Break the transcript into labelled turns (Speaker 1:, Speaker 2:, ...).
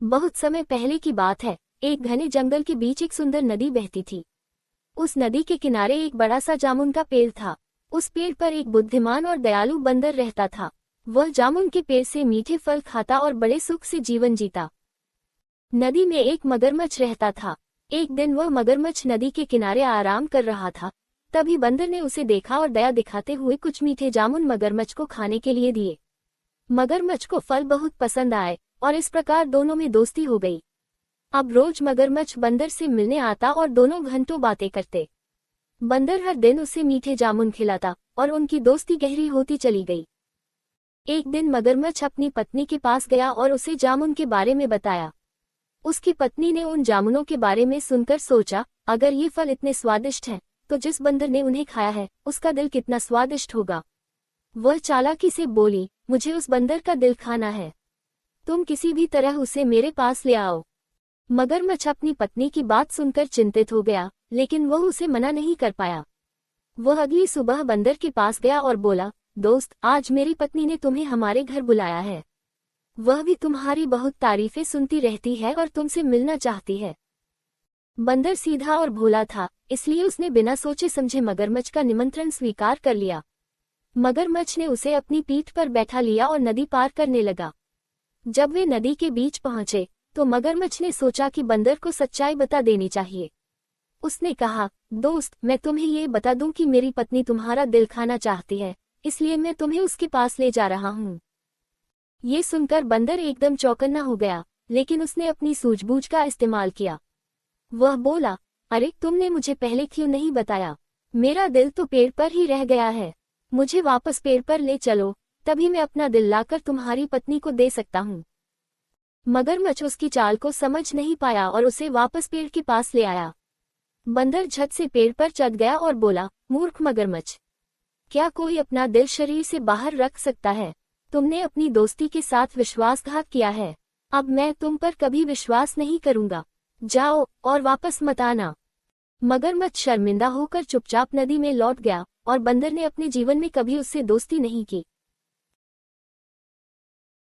Speaker 1: बहुत समय पहले की बात है। एक घने जंगल के बीच एक सुंदर नदी बहती थी। उस नदी के किनारे एक बड़ा सा जामुन का पेड़ था। उस पेड़ पर एक बुद्धिमान और दयालु बंदर रहता था। वह जामुन के पेड़ से मीठे फल खाता और बड़े सुख से जीवन जीता। नदी में एक मगरमच्छ रहता था। एक दिन वह मगरमच्छ नदी के किनारे आराम कर रहा था। तभी बंदर ने उसे देखा और दया दिखाते हुए कुछ मीठे जामुन मगरमच्छ को खाने के लिए दिए। मगरमच्छ को फल बहुत पसंद आए और इस प्रकार दोनों में दोस्ती हो गई। अब रोज मगरमच्छ बंदर से मिलने आता और दोनों घंटों बातें करते। बंदर हर दिन उसे मीठे जामुन खिलाता और उनकी दोस्ती गहरी होती चली गई। एक दिन मगरमच्छ अपनी पत्नी के पास गया और उसे जामुन के बारे में बताया। उसकी पत्नी ने उन जामुनों के बारे में सुनकर सोचा, अगर ये फल इतने स्वादिष्ट हैं, तो जिस बंदर ने उन्हें खाया है उसका दिल कितना स्वादिष्ट होगा। वह चालाकी से बोली, मुझे उस बंदर का दिल खाना है। तुम किसी भी तरह उसे मेरे पास ले आओ। मगरमच्छ अपनी पत्नी की बात सुनकर चिंतित हो गया, लेकिन वह उसे मना नहीं कर पाया। वह अगली सुबह बंदर के पास गया और बोला, दोस्त, आज मेरी पत्नी ने तुम्हें हमारे घर बुलाया है। वह भी तुम्हारी बहुत तारीफें सुनती रहती है और तुमसे मिलना चाहती है। बंदर सीधा और भोला था, इसलिए उसने बिना सोचे समझे मगरमच्छ का निमंत्रण स्वीकार कर लिया। मगरमच्छ ने उसे अपनी पीठ पर बैठा लिया और नदी पार करने लगा। जब वे नदी के बीच पहुंचे तो मगरमच्छ ने सोचा कि बंदर को सच्चाई बता देनी चाहिए। उसने कहा, दोस्त, मैं तुम्हें ये बता दूं कि मेरी पत्नी तुम्हारा दिल खाना चाहती है, इसलिए मैं तुम्हें उसके पास ले जा रहा हूँ। ये सुनकर बंदर एकदम चौकन्ना हो गया, लेकिन उसने अपनी सूझबूझ का इस्तेमाल किया। वह बोला, अरे तुमने मुझे पहले क्यों नहीं बताया? मेरा दिल तो पेड़ पर ही रह गया है। मुझे वापस पेड़ पर ले चलो, तभी मैं अपना दिल लाकर तुम्हारी पत्नी को दे सकता हूँ। मगरमच्छ उसकी चाल को समझ नहीं पाया और उसे वापस पेड़ के पास ले आया। बंदर झट से पेड़ पर चढ़ गया और बोला, मूर्ख मगरमच्छ, क्या कोई अपना दिल शरीर से बाहर रख सकता है? तुमने अपनी दोस्ती के साथ विश्वासघात किया है। अब मैं तुम पर कभी विश्वास नहीं करूंगा। जाओ और वापस मत आना। मगरमच्छ शर्मिंदा होकर चुपचाप नदी में लौट गया और बंदर ने अपने जीवन में कभी उससे दोस्ती नहीं की।